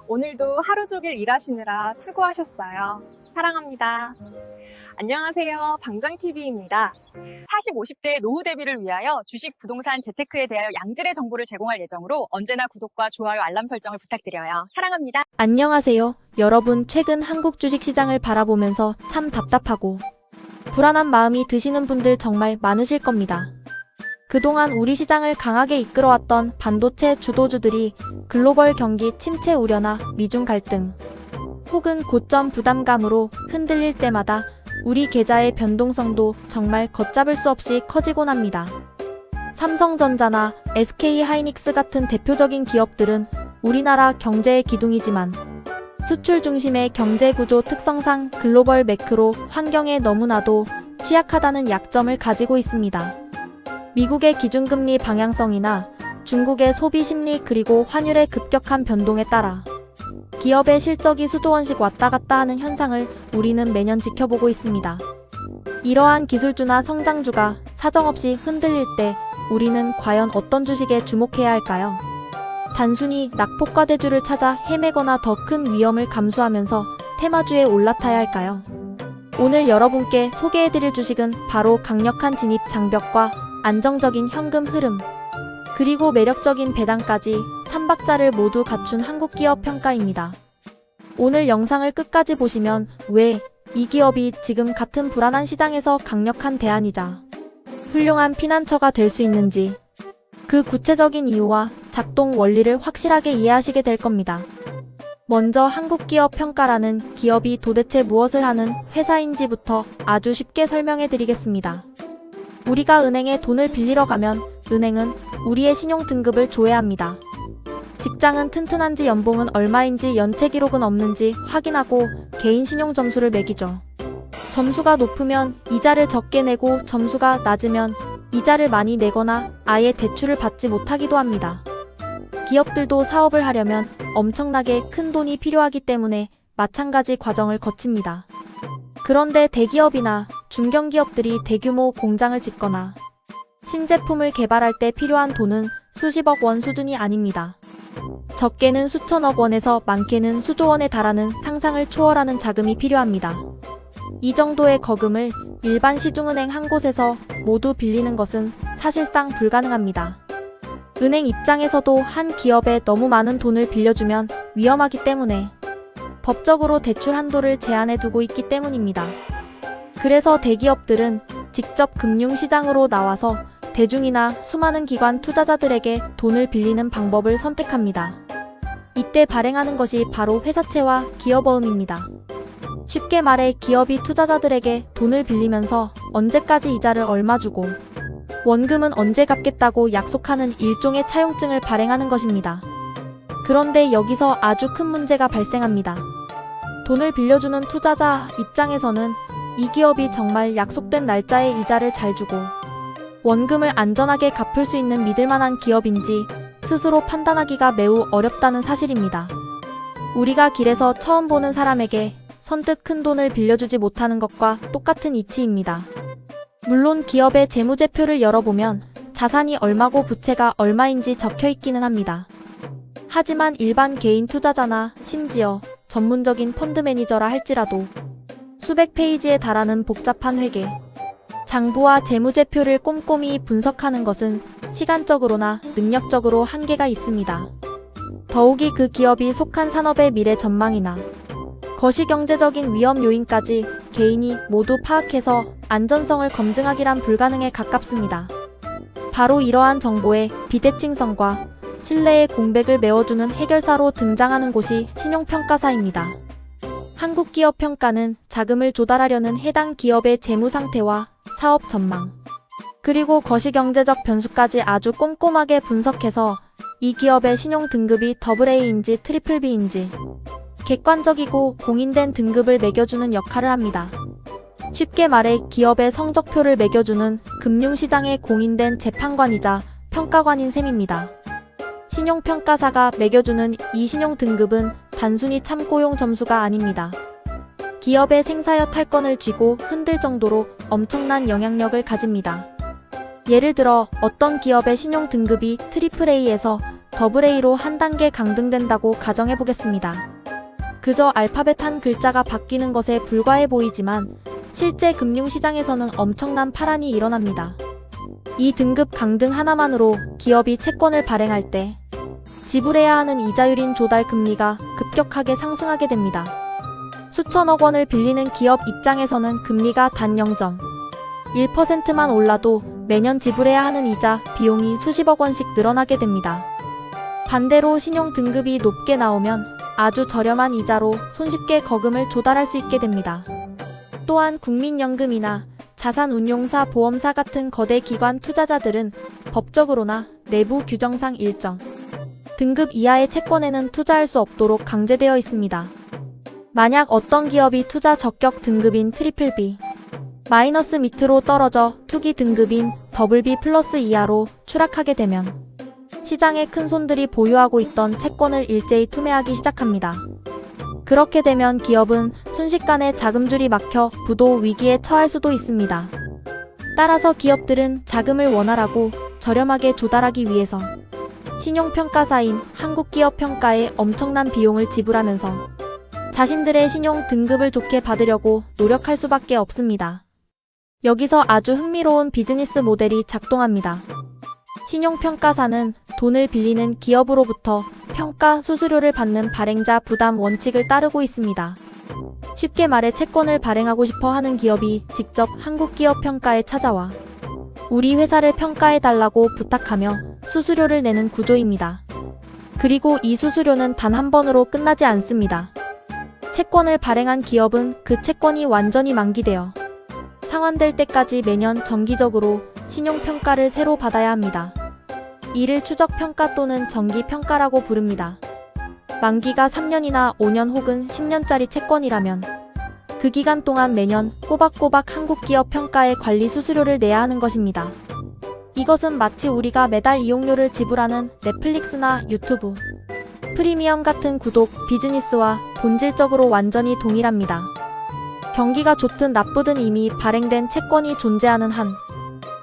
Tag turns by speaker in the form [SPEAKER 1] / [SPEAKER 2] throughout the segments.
[SPEAKER 1] 오늘도 하루 종일 일하시느라 수고하셨어요. 사랑합니다. 안녕하세요. 방정TV입니다. 40, 50대 노후 대비를 위하여 주식, 부동산, 재테크에 대하여 양질의 정보를 제공할 예정으로 언제나 구독과 좋아요, 알람 설정을 부탁드려요. 사랑합니다.
[SPEAKER 2] 안녕하세요. 여러분, 최근 한국 주식시장을 바라보면서 참 답답하고 불안한 마음이 드시는 분들 정말 많으실 겁니다. 그동안 우리 시장을 강하게 이끌어왔던 반도체 주도주들이 글로벌 경기 침체 우려나 미중 갈등 혹은 고점 부담감으로 흔들릴 때마다 우리 계좌의 변동성도 정말 걷잡을 수 없이 커지곤 합니다. 삼성전자나 SK하이닉스 같은 대표적인 기업들은 우리나라 경제의 기둥이지만 수출 중심의 경제구조 특성상 글로벌 매크로 환경에 너무나도 취약하다는 약점을 가지고 있습니다. 미국의 기준금리 방향성이나 중국의 소비 심리 그리고 환율의 급격한 변동에 따라 기업의 실적이 수조원씩 왔다 갔다 하는 현상을 우리는 매년 지켜보고 있습니다. 이러한 기술주나 성장주가 사정없이 흔들릴 때 우리는 과연 어떤 주식에 주목해야 할까요? 단순히 낙폭과대주를 찾아 헤매거나 더 큰 위험을 감수하면서 테마주에 올라타야 할까요? 오늘 여러분께 소개해드릴 주식은 바로 강력한 진입 장벽과 안정적인 현금 흐름, 그리고 매력적인 배당까지 3박자를 모두 갖춘 한국 기업 평가입니다. 오늘 영상을 끝까지 보시면 왜 이 기업이 지금 같은 불안한 시장에서 강력한 대안이자 훌륭한 피난처가 될 수 있는지 그 구체적인 이유와 작동 원리를 확실하게 이해하시게 될 겁니다. 먼저 한국 기업 평가라는 기업이 도대체 무엇을 하는 회사인지부터 아주 쉽게 설명해 드리겠습니다. 우리가 은행에 돈을 빌리러 가면 은행은 우리의 신용 등급을 조회합니다. 직장은 튼튼한지 연봉은 얼마인지 연체 기록은 없는지 확인하고 개인 신용 점수를 매기죠. 점수가 높으면 이자를 적게 내고 점수가 낮으면 이자를 많이 내거나 아예 대출을 받지 못하기도 합니다. 기업들도 사업을 하려면 엄청나게 큰 돈이 필요하기 때문에 마찬가지 과정을 거칩니다. 그런데 대기업이나 중견기업들이 대규모 공장을 짓거나 신제품을 개발할 때 필요한 돈은 수십억 원 수준이 아닙니다. 적게는 수천억 원에서 많게는 수조 원에 달하는 상상을 초월하는 자금이 필요합니다. 이 정도의 거금을 일반 시중은행 한 곳에서 모두 빌리는 것은 사실상 불가능합니다. 은행 입장에서도 한 기업에 너무 많은 돈을 빌려주면 위험하기 때문에 법적으로 대출 한도를 제한해 두고 있기 때문입니다. 그래서 대기업들은 직접 금융시장으로 나와서 대중이나 수많은 기관 투자자들에게 돈을 빌리는 방법을 선택합니다. 이때 발행하는 것이 바로 회사채와 기업어음입니다. 쉽게 말해 기업이 투자자들에게 돈을 빌리면서 언제까지 이자를 얼마 주고 원금은 언제 갚겠다고 약속하는 일종의 차용증을 발행하는 것입니다. 그런데 여기서 아주 큰 문제가 발생합니다. 돈을 빌려주는 투자자 입장에서는 이 기업이 정말 약속된 날짜에 이자를 잘 주고 원금을 안전하게 갚을 수 있는 믿을만한 기업인지 스스로 판단하기가 매우 어렵다는 사실입니다. 우리가 길에서 처음 보는 사람에게 선뜻 큰 돈을 빌려주지 못하는 것과 똑같은 이치입니다. 물론 기업의 재무제표를 열어보면 자산이 얼마고 부채가 얼마인지 적혀 있기는 합니다. 하지만 일반 개인 투자자나 심지어 전문적인 펀드 매니저라 할지라도 수백 페이지에 달하는 복잡한 회계, 장부와 재무제표를 꼼꼼히 분석하는 것은 시간적으로나 능력적으로 한계가 있습니다. 더욱이 그 기업이 속한 산업의 미래 전망이나 거시경제적인 위험 요인까지 개인이 모두 파악해서 안전성을 검증하기란 불가능에 가깝습니다. 바로 이러한 정보의 비대칭성과 신뢰의 공백을 메워주는 해결사로 등장하는 곳이 신용평가사입니다. 한국기업평가는 자금을 조달하려는 해당 기업의 재무 상태와 사업 전망, 그리고 거시경제적 변수까지 아주 꼼꼼하게 분석해서 이 기업의 신용 등급이 AA인지 BBB인지 객관적이고 공인된 등급을 매겨주는 역할을 합니다. 쉽게 말해 기업의 성적표를 매겨주는 금융시장의 공인된 재판관이자 평가관인 셈입니다. 신용평가사가 매겨주는 이 신용 등급은 단순히 참고용 점수가 아닙니다. 기업의 생사여 탈권을 쥐고 흔들 정도로 엄청난 영향력을 가집니다. 예를 들어 어떤 기업의 신용 등급이 AA에서 AA로 한 단계 강등된다고 가정해보겠습니다. 그저 알파벳 한 글자가 바뀌는 것에 불과해 보이지만 실제 금융시장에서는 엄청난 파란이 일어납니다. 이 등급 강등 하나만으로 기업이 채권을 발행할 때 지불해야 하는 이자율인 조달 금리가 급격하게 상승하게 됩니다. 수천억 원을 빌리는 기업 입장에서는 금리가 단 0.1%만 올라도 매년 지불해야 하는 이자 비용이 수십억 원씩 늘어나게 됩니다. 반대로 신용 등급이 높게 나오면 아주 저렴한 이자로 손쉽게 거금을 조달할 수 있게 됩니다. 또한 국민연금이나 자산운용사, 보험사 같은 거대 기관 투자자들은 법적으로나 내부 규정상 일정 등급 이하의 채권에는 투자할 수 없도록 강제되어 있습니다. 만약 어떤 기업이 투자 적격 등급인 BBB 마이너스 밑으로 떨어져 투기 등급인 BB 플러스 이하로 추락하게 되면 시장의 큰 손들이 보유하고 있던 채권을 일제히 투매하기 시작합니다. 그렇게 되면 기업은 순식간에 자금줄이 막혀 부도 위기에 처할 수도 있습니다. 따라서 기업들은 자금을 원활하고 저렴하게 조달하기 위해서 신용평가사인 한국기업평가에 엄청난 비용을 지불하면서 자신들의 신용 등급을 좋게 받으려고 노력할 수밖에 없습니다. 여기서 아주 흥미로운 비즈니스 모델이 작동합니다. 신용평가사는 돈을 빌리는 기업으로부터 평가 수수료를 받는 발행자 부담 원칙을 따르고 있습니다. 쉽게 말해 채권을 발행하고 싶어 하는 기업이 직접 한국기업평가에 찾아와 우리 회사를 평가해달라고 부탁하며 수수료를 내는 구조입니다. 그리고 이 수수료는 단 한 번으로 끝나지 않습니다. 채권을 발행한 기업은 그 채권이 완전히 만기되어 상환될 때까지 매년 정기적으로 신용평가를 새로 받아야 합니다. 이를 추적평가 또는 정기평가라고 부릅니다. 만기가 3년이나 5년 혹은 10년짜리 채권이라면 그 기간 동안 매년 꼬박꼬박 한국기업평가에 관리 수수료를 내야 하는 것입니다. 이것은 마치 우리가 매달 이용료를 지불하는 넷플릭스나 유튜브 프리미엄 같은 구독 비즈니스와 본질적으로 완전히 동일합니다. 경기가 좋든 나쁘든 이미 발행된 채권이 존재하는 한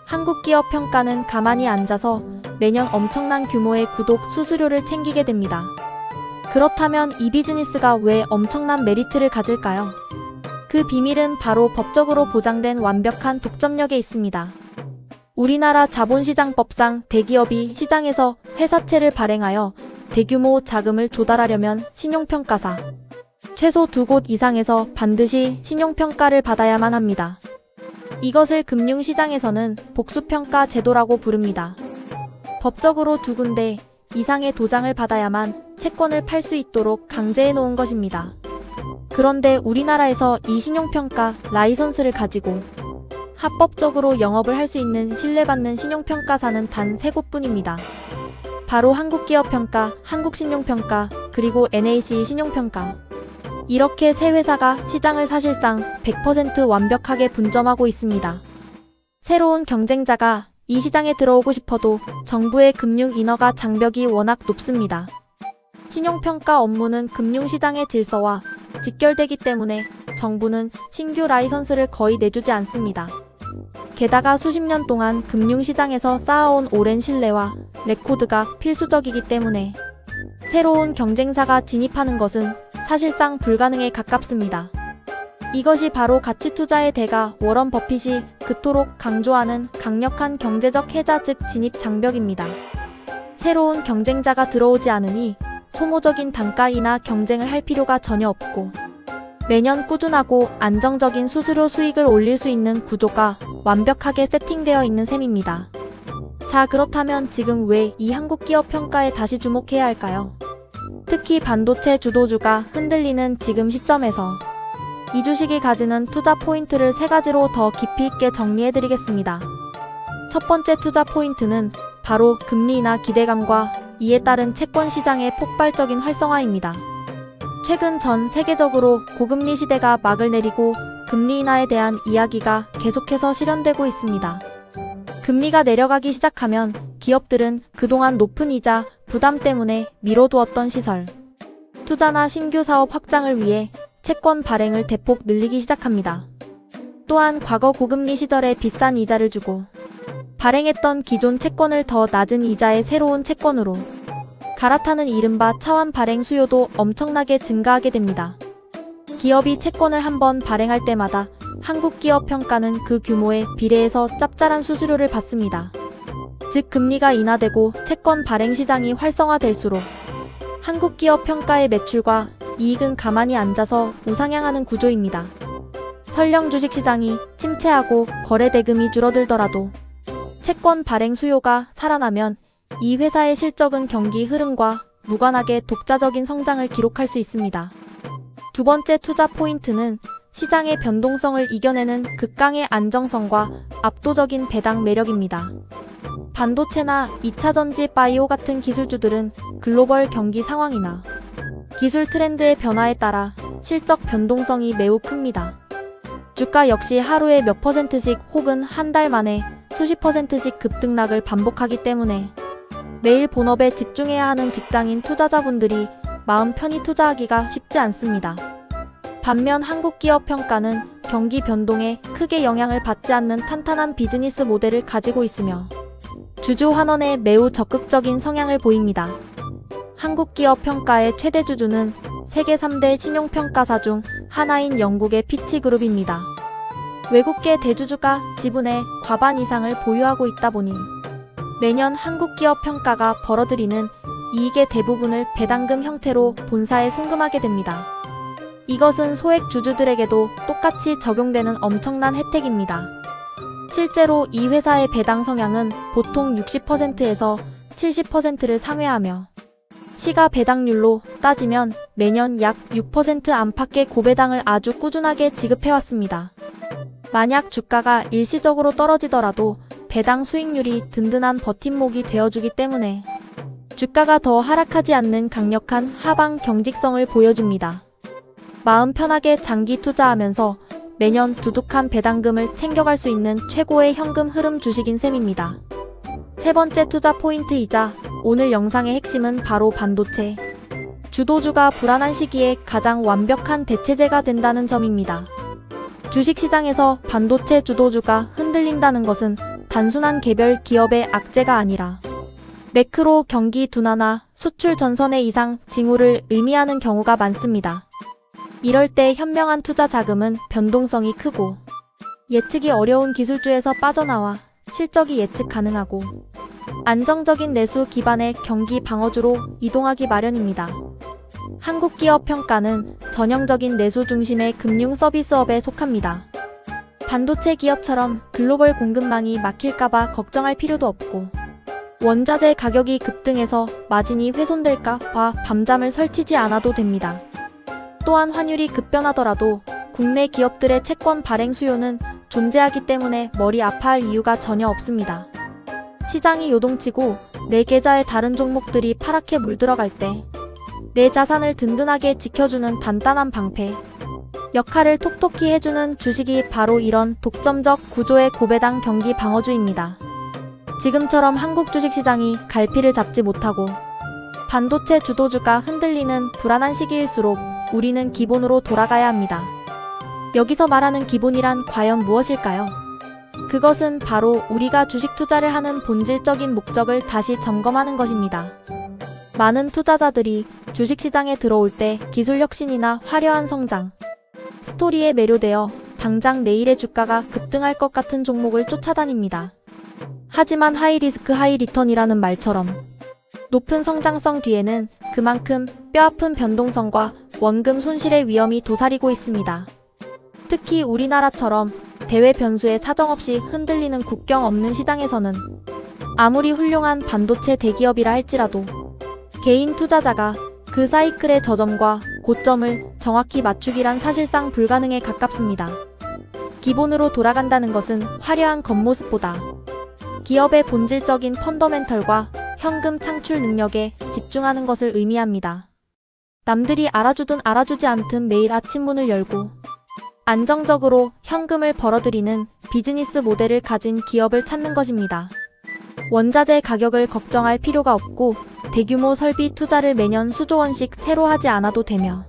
[SPEAKER 2] 한국기업평가는 가만히 앉아서 매년 엄청난 규모의 구독 수수료를 챙기게 됩니다. 그렇다면 이 비즈니스가 왜 엄청난 메리트를 가질까요? 그 비밀은 바로 법적으로 보장된 완벽한 독점력에 있습니다. 우리나라 자본시장법상 대기업이 시장에서 회사채를 발행하여 대규모 자금을 조달하려면 신용평가사 최소 2곳 이상에서 반드시 신용평가를 받아야만 합니다. 이것을 금융시장에서는 복수평가 제도라고 부릅니다. 법적으로 2군데 이상의 도장을 받아야만 채권을 팔 수 있도록 강제해 놓은 것입니다. 그런데 우리나라에서 이 신용평가 라이선스를 가지고 합법적으로 영업을 할 수 있는 신뢰받는 신용평가사는 단 3곳뿐입니다. 바로 한국기업평가, 한국신용평가, 그리고 NAC 신용평가. 이렇게 세 회사가 시장을 사실상 100% 완벽하게 분점하고 있습니다. 새로운 경쟁자가 이 시장에 들어오고 싶어도 정부의 금융 인허가 장벽이 워낙 높습니다. 신용평가 업무는 금융시장의 질서와 직결되기 때문에 정부는 신규 라이선스를 거의 내주지 않습니다. 게다가 수십 년 동안 금융시장에서 쌓아온 오랜 신뢰와 레코드가 필수적이기 때문에 새로운 경쟁사가 진입하는 것은 사실상 불가능에 가깝습니다. 이것이 바로 가치투자의 대가 워런 버핏이 그토록 강조하는 강력한 경제적 해자 즉 진입 장벽입니다. 새로운 경쟁자가 들어오지 않으니 소모적인 단가이나 경쟁을 할 필요가 전혀 없고 매년 꾸준하고 안정적인 수수료 수익을 올릴 수 있는 구조가 완벽하게 세팅되어 있는 셈입니다. 자, 그렇다면 지금 왜 이 한국기업평가에 다시 주목해야 할까요? 특히 반도체 주도주가 흔들리는 지금 시점에서 이 주식이 가지는 투자 포인트를 3가지로 더 깊이 있게 정리해드리겠습니다. 첫 번째 투자 포인트는 바로 금리 인하 기대감과 이에 따른 채권 시장의 폭발적인 활성화입니다. 최근 전 세계적으로 고금리 시대가 막을 내리고 금리 인하에 대한 이야기가 계속해서 실현되고 있습니다. 금리가 내려가기 시작하면 기업들은 그동안 높은 이자 부담 때문에 미뤄두었던 시설, 투자나 신규 사업 확장을 위해 채권 발행을 대폭 늘리기 시작합니다. 또한 과거 고금리 시절에 비싼 이자를 주고 발행했던 기존 채권을 더 낮은 이자의 새로운 채권으로 갈아타는 이른바 차원 발행 수요도 엄청나게 증가하게 됩니다. 기업이 채권을 한번 발행할 때마다 한국기업평가는 그 규모에 비례해서 짭짤한 수수료를 받습니다. 즉 금리가 인하되고 채권 발행 시장이 활성화될수록 한국기업평가의 매출과 이익은 가만히 앉아서 우상향하는 구조입니다. 설령 주식시장이 침체하고 거래대금이 줄어들더라도 채권 발행 수요가 살아나면 이 회사의 실적은 경기 흐름과 무관하게 독자적인 성장을 기록할 수 있습니다. 두 번째 투자 포인트는 시장의 변동성을 이겨내는 극강의 안정성과 압도적인 배당 매력입니다. 반도체나 2차전지 바이오 같은 기술주들은 글로벌 경기 상황이나 기술 트렌드의 변화에 따라 실적 변동성이 매우 큽니다. 주가 역시 하루에 몇 %씩 혹은 한 달 만에 수십 %씩 급등락을 반복하기 때문에 매일 본업에 집중해야 하는 직장인 투자자분들이 마음 편히 투자하기가 쉽지 않습니다. 반면 한국기업평가는 경기 변동에 크게 영향을 받지 않는 탄탄한 비즈니스 모델을 가지고 있으며 주주 환원에 매우 적극적인 성향을 보입니다. 한국기업평가의 최대 주주는 세계 3대 신용평가사 중 하나인 영국의 피치그룹입니다. 외국계 대주주가 지분의 과반 이상을 보유하고 있다 보니 매년 한국기업평가가 벌어들이는 이익의 대부분을 배당금 형태로 본사에 송금하게 됩니다. 이것은 소액 주주들에게도 똑같이 적용되는 엄청난 혜택입니다. 실제로 이 회사의 배당 성향은 보통 60%에서 70%를 상회하며 시가 배당률로 따지면 매년 약 6% 안팎의 고배당을 아주 꾸준하게 지급해왔습니다. 만약 주가가 일시적으로 떨어지더라도 배당 수익률이 든든한 버팀목이 되어주기 때문에 주가가 더 하락하지 않는 강력한 하방 경직성을 보여줍니다. 마음 편하게 장기 투자하면서 매년 두둑한 배당금을 챙겨갈 수 있는 최고의 현금 흐름 주식인 셈입니다. 세 번째 투자 포인트이자 오늘 영상의 핵심은 바로 반도체. 주도주가 불안한 시기에 가장 완벽한 대체제가 된다는 점입니다. 주식시장에서 반도체 주도주가 흔들린다는 것은 단순한 개별 기업의 악재가 아니라 매크로 경기 둔화나 수출 전선의 이상 징후를 의미하는 경우가 많습니다. 이럴 때 현명한 투자 자금은 변동성이 크고 예측이 어려운 기술주에서 빠져나와 실적이 예측 가능하고 안정적인 내수 기반의 경기 방어주로 이동하기 마련입니다. 한국기업평가는 전형적인 내수 중심의 금융 서비스업에 속합니다. 반도체 기업처럼 글로벌 공급망이 막힐까봐 걱정할 필요도 없고 원자재 가격이 급등해서 마진이 훼손될까 봐 밤잠을 설치지 않아도 됩니다. 또한 환율이 급변하더라도 국내 기업들의 채권 발행 수요는 존재하기 때문에 머리 아파할 이유가 전혀 없습니다. 시장이 요동치고 내 계좌의 다른 종목들이 파랗게 물들어갈 때 내 자산을 든든하게 지켜주는 단단한 방패 역할을 톡톡히 해주는 주식이 바로 이런 독점적 구조의 고배당 경기 방어주입니다. 지금처럼 한국 주식시장이 갈피를 잡지 못하고 반도체 주도주가 흔들리는 불안한 시기일수록 우리는 기본으로 돌아가야 합니다. 여기서 말하는 기본이란 과연 무엇일까요? 그것은 바로 우리가 주식 투자를 하는 본질적인 목적을 다시 점검하는 것입니다. 많은 투자자들이 주식시장에 들어올 때 기술 혁신이나 화려한 성장, 스토리에 매료되어 당장 내일의 주가가 급등할 것 같은 종목을 쫓아다닙니다. 하지만 하이리스크 하이리턴이라는 말처럼 높은 성장성 뒤에는 그만큼 뼈아픈 변동성과 원금 손실의 위험이 도사리고 있습니다. 특히 우리나라처럼 대외 변수에 사정없이 흔들리는 국경 없는 시장에서는 아무리 훌륭한 반도체 대기업이라 할지라도 개인 투자자가 그 사이클의 저점과 고점을 정확히 맞추기란 사실상 불가능에 가깝습니다. 기본으로 돌아간다는 것은 화려한 겉모습보다 기업의 본질적인 펀더멘털과 현금 창출 능력에 집중하는 것을 의미합니다. 남들이 알아주든 알아주지 않든 매일 아침 문을 열고 안정적으로 현금을 벌어들이는 비즈니스 모델을 가진 기업을 찾는 것입니다. 원자재 가격을 걱정할 필요가 없고 대규모 설비 투자를 매년 수조 원씩 새로 하지 않아도 되며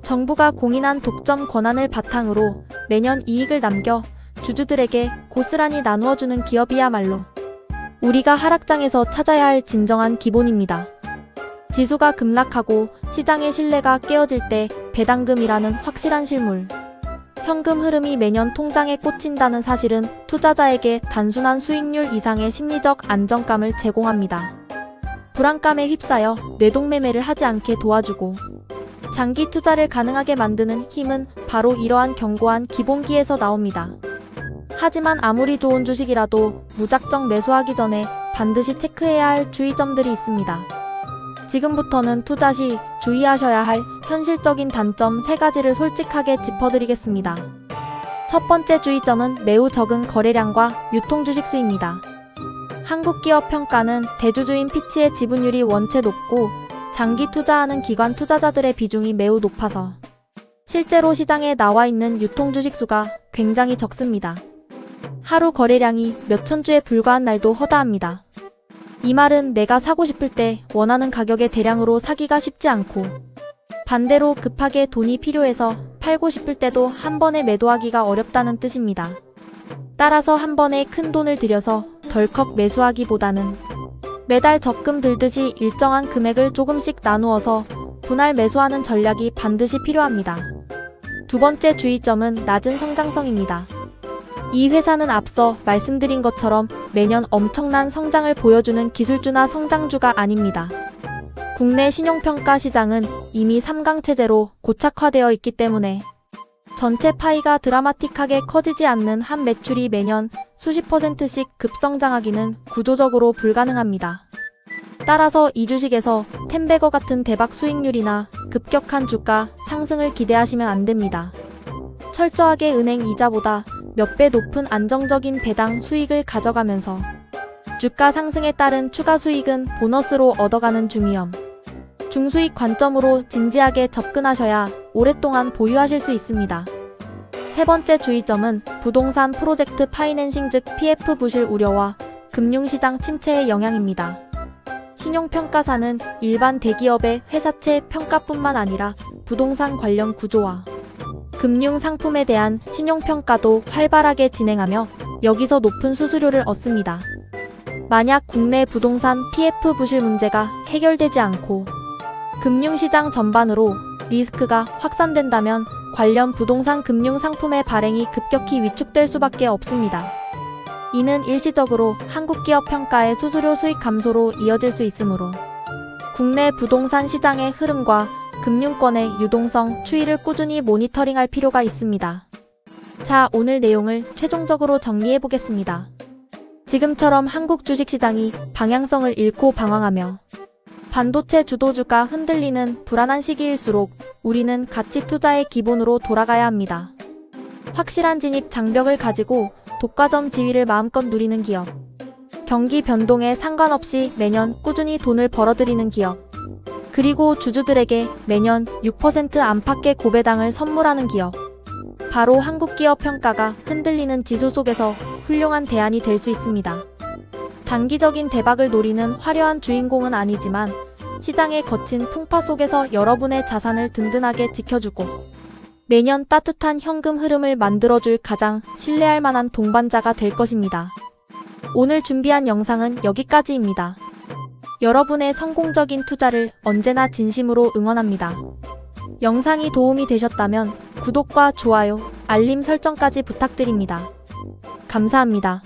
[SPEAKER 2] 정부가 공인한 독점 권한을 바탕으로 매년 이익을 남겨 주주들에게 고스란히 나누어주는 기업이야말로 우리가 하락장에서 찾아야 할 진정한 기본입니다. 지수가 급락하고 시장의 신뢰가 깨어질 때 배당금이라는 확실한 실물, 현금 흐름이 매년 통장에 꽂힌다는 사실은 투자자에게 단순한 수익률 이상의 심리적 안정감을 제공합니다. 불안감에 휩싸여 뇌동매매를 하지 않게 도와주고 장기 투자를 가능하게 만드는 힘은 바로 이러한 견고한 기본기에서 나옵니다. 하지만 아무리 좋은 주식이라도 무작정 매수하기 전에 반드시 체크해야 할 주의점들이 있습니다. 지금부터는 투자 시 주의하셔야 할 현실적인 단점 3가지를 솔직하게 짚어드리겠습니다. 첫 번째 주의점은 매우 적은 거래량과 유통 주식 수입니다. 한국 기업 평가는 대주주인 피치의 지분율이 원체 높고 장기 투자하는 기관 투자자들의 비중이 매우 높아서 실제로 시장에 나와 있는 유통 주식 수가 굉장히 적습니다. 하루 거래량이 몇천 주에 불과한 날도 허다합니다. 이 말은 내가 사고 싶을 때 원하는 가격에 대량으로 사기가 쉽지 않고 반대로 급하게 돈이 필요해서 팔고 싶을 때도 한 번에 매도하기가 어렵다는 뜻입니다. 따라서 한 번에 큰 돈을 들여서 덜컥 매수하기보다는 매달 적금 들듯이 일정한 금액을 조금씩 나누어서 분할 매수하는 전략이 반드시 필요합니다. 두 번째 주의점은 낮은 성장성입니다. 이 회사는 앞서 말씀드린 것처럼 매년 엄청난 성장을 보여주는 기술주나 성장주가 아닙니다. 국내 신용평가 시장은 이미 3강 체제로 고착화되어 있기 때문에 전체 파이가 드라마틱하게 커지지 않는 한 매출이 매년 수십 %씩 급성장하기는 구조적으로 불가능합니다. 따라서 이 주식에서 텐베거 같은 대박 수익률이나 급격한 주가 상승을 기대하시면 안 됩니다. 철저하게 은행 이자보다 몇 배 높은 안정적인 배당 수익을 가져가면서 주가 상승에 따른 추가 수익은 보너스로 얻어가는 중위험, 중수익 관점으로 진지하게 접근하셔야 오랫동안 보유하실 수 있습니다. 세 번째 주의점은 부동산 프로젝트 파이낸싱 즉 PF 부실 우려와 금융시장 침체의 영향입니다. 신용평가사는 일반 대기업의 회사채 평가뿐만 아니라 부동산 관련 구조와 금융상품에 대한 신용평가도 활발하게 진행하며 여기서 높은 수수료를 얻습니다. 만약 국내 부동산 PF 부실 문제가 해결되지 않고 금융시장 전반으로 리스크가 확산된다면 관련 부동산 금융상품의 발행이 급격히 위축될 수밖에 없습니다. 이는 일시적으로 한국기업 평가의 수수료 수익 감소로 이어질 수 있으므로 국내 부동산 시장의 흐름과 금융권의 유동성, 추이를 꾸준히 모니터링할 필요가 있습니다. 자, 오늘 내용을 최종적으로 정리해 보겠습니다. 지금처럼 한국 주식시장이 방향성을 잃고 방황하며 반도체 주도주가 흔들리는 불안한 시기일수록 우리는 가치 투자의 기본으로 돌아가야 합니다. 확실한 진입 장벽을 가지고 독과점 지위를 마음껏 누리는 기업, 경기 변동에 상관없이 매년 꾸준히 돈을 벌어들이는 기업, 그리고 주주들에게 매년 6% 안팎의 고배당을 선물하는 기업. 바로 한국기업 평가가 흔들리는 지수 속에서 훌륭한 대안이 될 수 있습니다. 단기적인 대박을 노리는 화려한 주인공은 아니지만 시장의 거친 풍파 속에서 여러분의 자산을 든든하게 지켜주고 매년 따뜻한 현금 흐름을 만들어줄 가장 신뢰할 만한 동반자가 될 것입니다. 오늘 준비한 영상은 여기까지입니다. 여러분의 성공적인 투자를 언제나 진심으로 응원합니다. 영상이 도움이 되셨다면 구독과 좋아요, 알림 설정까지 부탁드립니다. 감사합니다.